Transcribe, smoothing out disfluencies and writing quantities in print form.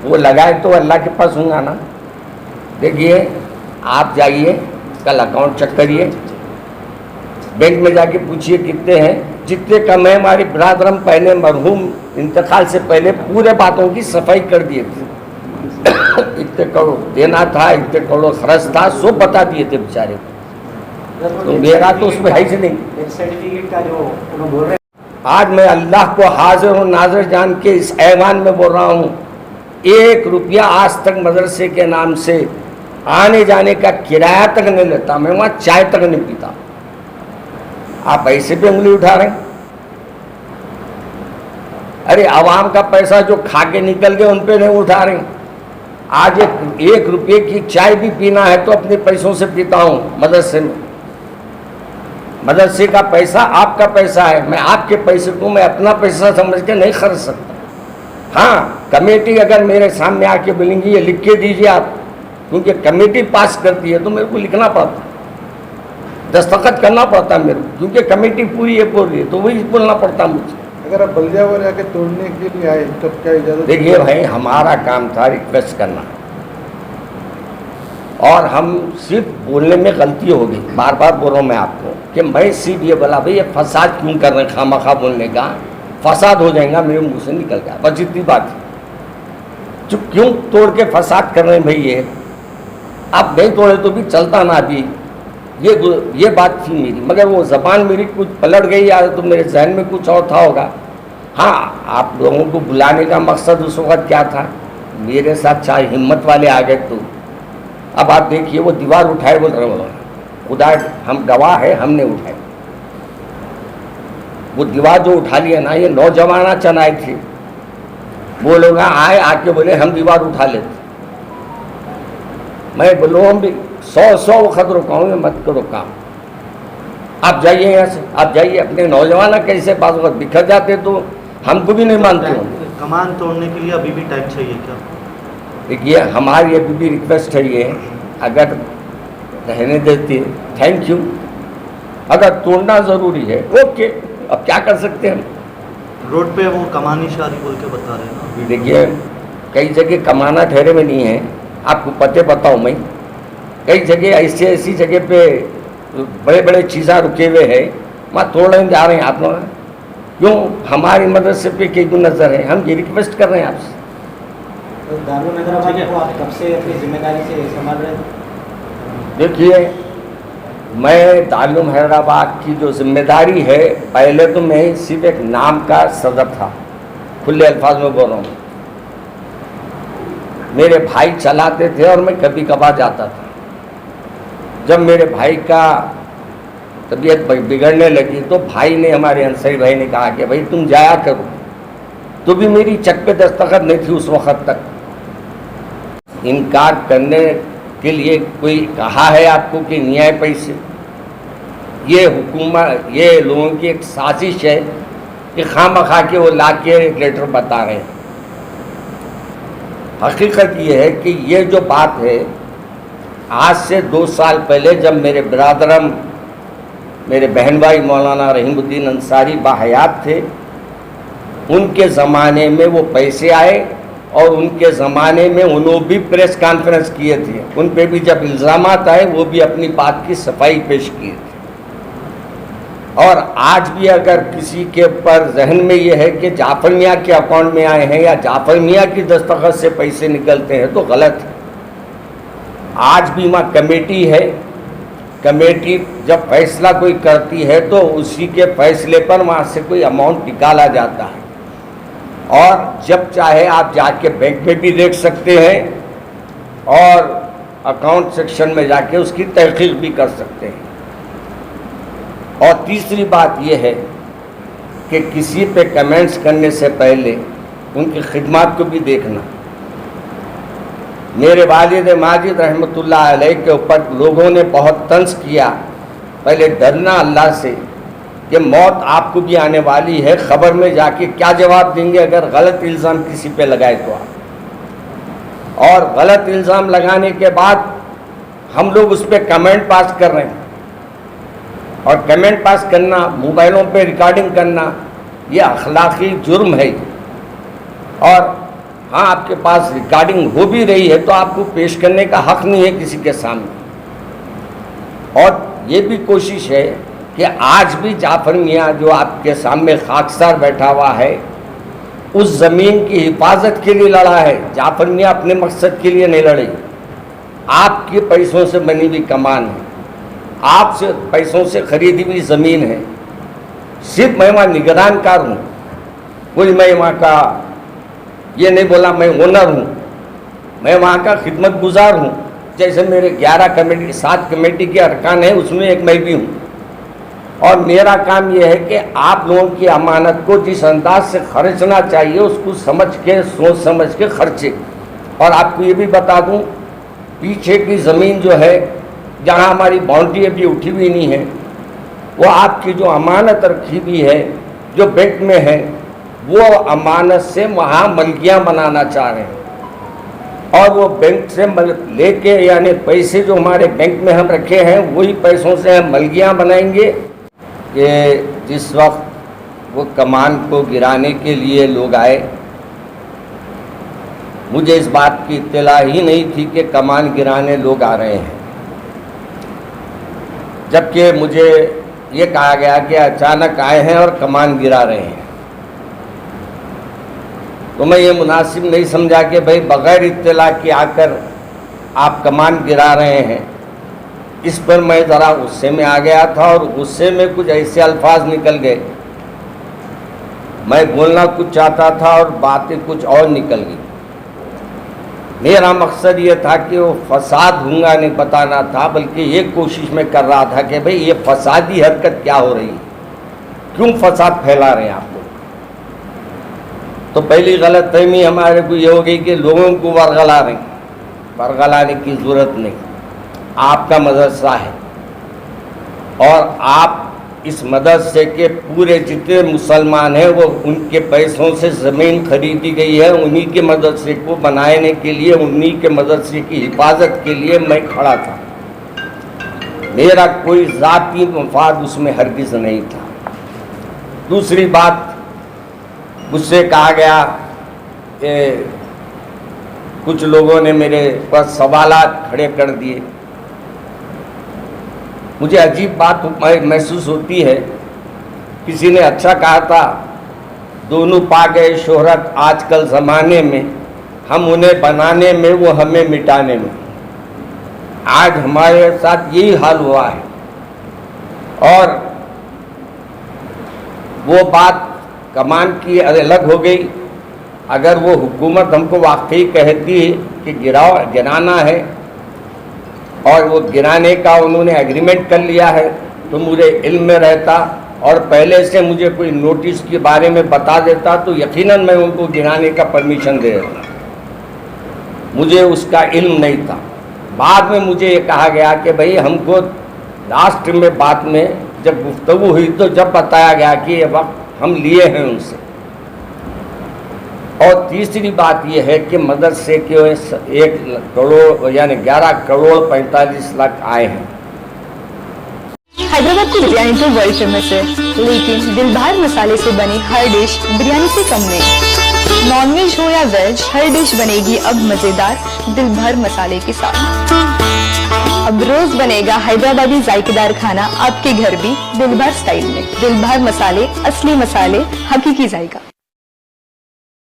वो लगाए तो अल्लाह के पास होगा ना। देखिए, आप जाइए कल अकाउंट चेक करिए, बैंक में जाके पूछिए कितने हैं, जितने कम है। हमारे बिरादरम पहले मरहूम इंतकाल से पहले पूरे बातों की सफाई कर दिए थे। इतने करोड़ देना था, इतने करोड़ खर्च था, सब बता दिए थे बेचारे। तो मेरा तो उसमें है ही नहीं। सर्टिफिकेट का जो उन्होंने बोल रहे, आज मैं अल्लाह को हाजिर और नाज़िर जान के इस ऐवान में बोल रहा हूँ, 1 रुपया आज तक मदरसे के नाम से आने जाने का किराया तक नहीं लेता, मैं वहाँ चाय तक नहीं पीता। आप ऐसे भी उंगली उठा रहे हैं। अरे आवाम का पैसा जो खा के निकल गए उन पे नहीं उठा रहे। आज 1 रुपये की चाय भी पीना है तो अपने पैसों से पीता हूँ मदरसे में। मदरसे का पैसा आपका पैसा है, मैं आपके पैसे को मैं अपना पैसा समझ के नहीं खर्च सकता। हाँ, कमेटी अगर मेरे सामने आके बोलेंगी ये लिख के दीजिए आप, क्योंकि कमेटी पास करती है तो मेरे को लिखना पड़ता, दस्तखत करना पड़ता मेरे को, क्योंकि कमेटी पूरी है बोल रही है तो वही बोलना पड़ता मुझे। अगर आप बल्दिया पर जाके तोड़ने के लिए आए तो क्या इजाज़त? देखिए भाई, हमारा काम था रिक्वेस्ट करना, और हम सिर्फ बोलने में गलती हो गई। बार बार बोल रहा हूँ मैं आपको कि मैं सिर्फ ये बोला भाई ये फसाद क्यों कर रहे हैं, खामखा बोलने का फसाद हो जाएगा, मेरे मुंह से निकल गया, बस इतनी बात है। जो क्यों तोड़ के फसाद कर रहे हैं भाई, ये आप नहीं तोड़े तो भी चलता ना अभी, ये बात थी मेरी। मगर वो ज़बान मेरी कुछ पलट गई या तो मेरे जहन में कुछ और था होगा। हाँ, आप लोगों को बुलाने का मकसद उस वक्त क्या था, मेरे साथ चाहे हिम्मत वाले आ गए तो अब आप देखिए वो दीवार उठाए बोल रहे हो, खुदा हम गवाह है, हमने उठाए। वो दीवार जो उठा लिया ना, ये नौजवाना चनाए थे, वो लोग आए आके बोले हम दीवार उठा लेते। मैं बोलो हम भी 100 वक्त रुकाऊंगे, मत करो काम, आप जाइए यहाँ से, आप जाइए। अपने नौजवान कैसे बात वक्त बिखर जाते तो हमको भी नहीं मानते हो। कमान तोड़ने के लिए अभी भी टाइम चाहिए क्या? देखिए, हमारी अभी भी रिक्वेस्ट है ये, अगर रहने देते थैंक यू, अगर तोड़ना ज़रूरी है ओके, अब क्या कर सकते हैं हम। रोड पे वो कमानी शादी बोल के बता रहे हैं ना। देखिए, कई जगह कमाना ठहरे में नहीं है, आपको पते बताऊँ मैं, कई जगह ऐसी जगह पे बड़े बड़े चीज़ा रुके हुए हैं, वहाँ तोड़ने जा रहे हैं आप लोग। क्यों हमारी मदरसे पे क्यों नज़र है, हम ये रिक्वेस्ट कर रहे हैं आपसे। तो दारुल हैदराबाद को आप कब से अपनी जिम्मेदारी से संभाल रहे हैं? देखिए, मैं दारुल हैदराबाद की जो जिम्मेदारी है, पहले तो मैं सिर्फ एक नाम का सदर था, खुले अल्फाज में बोल रहा हूँ। मेरे भाई चलाते थे और मैं कभी कभार जाता था। जब मेरे भाई का तबीयत बिगड़ने लगी तो भाई ने, हमारे अंसारी भाई ने कहा कि भाई तुम जाया करो, तो भी मेरी चक पे दस्तखत नहीं थी उस वक़्त तक। इनकार करने के लिए कोई कहा है आपको कि न्याय पैसे, ये हुकूमत, ये लोगों की एक साजिश है कि खामखा के वो ला के एक लेटर बता रहे हैं। हकीकत ये है कि ये जो बात है, आज से 2 साल पहले जब मेरे बिरादरम, मेरे बहन भाई मौलाना रहीमुद्दीन अंसारी बाहयात थे, उनके ज़माने में वो पैसे आए और उनके ज़माने में उन्होंने भी प्रेस कॉन्फ्रेंस किए थे। उन पे भी जब इल्ज़ामात आए वो भी अपनी बात की सफाई पेश किए थे। और आज भी अगर किसी के ऊपर जहन में ये है कि जाफर मियाँ के अकाउंट में आए हैं या जाफर मियाँ की दस्तखत से पैसे निकलते हैं तो गलत है। आज भी वहाँ कमेटी है, कमेटी जब फैसला कोई करती है तो उसी के फैसले पर वहाँ से कोई अमाउंट निकाला जाता है, और जब चाहे आप जाके बैंक में भी देख सकते हैं और अकाउंट सेक्शन में जाके उसकी तहकीक भी कर सकते हैं। और तीसरी बात यह है कि किसी पे कमेंट्स करने से पहले उनकी खिदमत को भी देखना। मेरे वालिद माजिद रहमतुल्लाह अलैह के ऊपर लोगों ने बहुत तंज किया, पहले डरना अल्लाह से कि मौत आपको भी आने वाली है, ख़बर में जाके क्या जवाब देंगे अगर गलत इल्ज़ाम किसी पे लगाए तो आप। और गलत इल्ज़ाम लगाने के बाद हम लोग उस पर कमेंट पास कर रहे हैं, और कमेंट पास करना, मोबाइलों पे रिकॉर्डिंग करना, ये अखलाकी जुर्म है। और हाँ आपके पास रिकॉर्डिंग हो भी रही है तो आपको पेश करने का हक नहीं है किसी के सामने। और ये भी कोशिश है कि आज भी जाफर मियाँ जो आपके सामने खाकसार बैठा हुआ है उस ज़मीन की हिफाजत के लिए लड़ा है। जाफर मियाँ अपने मकसद के लिए नहीं लड़े, आपके पैसों से बनी हुई कमान है, आपसे पैसों से खरीदी हुई ज़मीन है। सिर्फ मैं वहाँ निगरानकार हूँ, कोई मैं वहाँ का ये नहीं बोला मैं ओनर हूँ, मैं वहाँ का खिदमत गुजार हूँ। जैसे मेरे 7 कमेटी के अरकान हैं उसमें एक मैं भी हूँ। और मेरा काम यह है कि आप लोगों की अमानत को जिस अंदाज से खर्चना चाहिए उसको समझ के सोच समझ के खर्चे। और आपको ये भी बता दूँ, पीछे की ज़मीन जो है जहाँ हमारी बाउंड्री अभी उठी हुई नहीं है, वो आपकी जो अमानत रखी हुई है जो बैंक में है, वो अमानत से वहाँ मलकियाँ बनाना चाह रहे हैं। और वो बैंक से लेके यानी पैसे जो हमारे बैंक में हम रखे हैं वही पैसों से हम मलकियाँ बनाएंगे। कि जिस वक्त वो कमान को गिराने के लिए लोग आए, मुझे इस बात की इत्तला ही नहीं थी कि कमान गिराने लोग आ रहे हैं। जबकि मुझे ये कहा गया कि अचानक आए हैं और कमान गिरा रहे हैं, तो मैं ये मुनासिब नहीं समझा कि भाई बग़ैर इत्तला के आकर आप कमान गिरा रहे हैं। इस पर मैं ज़रा गुस्से में आ गया था और गुस्से में कुछ ऐसे अल्फाज निकल गए, मैं बोलना कुछ चाहता था और बातें कुछ और निकल गई। मेरा मकसद ये था कि वो फसाद होगा नहीं बताना था, बल्कि ये कोशिश मैं कर रहा था कि भाई ये फसादी हरकत क्या हो रही है, क्यों फसाद फैला रहे हैं आप लोग। तो पहली गलतफहमी हमारे को ये हो गई कि लोगों को वरगला रहे, वरगलाने की ज़रूरत नहीं, आपका मदरसा है और आप इस मदरसे के पूरे जितने मुसलमान हैं वो उनके पैसों से ज़मीन खरीदी गई है, उन्हीं के मदरसे को बनाने के लिए, उन्हीं के मदरसे की हिफाजत के लिए मैं खड़ा था। मेरा कोई ज़ाती मफाद उसमें हरगिज़ नहीं था। दूसरी बात, मुझसे कहा गया कि कुछ लोगों ने मेरे पर सवालात खड़े कर दिए। मुझे अजीब बात महसूस होती है, किसी ने अच्छा कहा था, दोनों पा गए शोहरत आजकल ज़माने में, हम उन्हें बनाने में वो हमें मिटाने में। आज हमारे साथ यही हाल हुआ है। और वो बात कमान की अलग हो गई। अगर वो हुकूमत हमको वाकई कहती है कि गिराना है और वो गिराने का उन्होंने एग्रीमेंट कर लिया है तो मुझे इल्म में रहता और पहले से मुझे कोई नोटिस के बारे में बता देता तो यकीनन मैं उनको गिराने का परमिशन दे देता। मुझे उसका इल्म नहीं था। बाद में मुझे ये कहा गया कि भाई हमको लास्ट में बात में जब गुफ्तगू हुई तो जब बताया गया कि ये वक्त हम लिए हैं उनसे। और तीसरी बात यह है कि मदरसे के 1 करोड़ यानी 11 करोड़ 45 लाख आए हैं। हैदराबाद की बिरयानी तो वर्ल्ड फेमस है, लेकिन दिलबार मसाले से बनी हर डिश बिरयानी से कम नहीं। नॉनवेज हो या वेज, हर डिश बनेगी अब मजेदार दिलभर मसाले के साथ। अब रोज बनेगा हैदराबादी जायकेदार खाना आपके घर भी दिलभर स्टाइल में। दिलभर मसाले, असली मसाले, हकीकी जायका।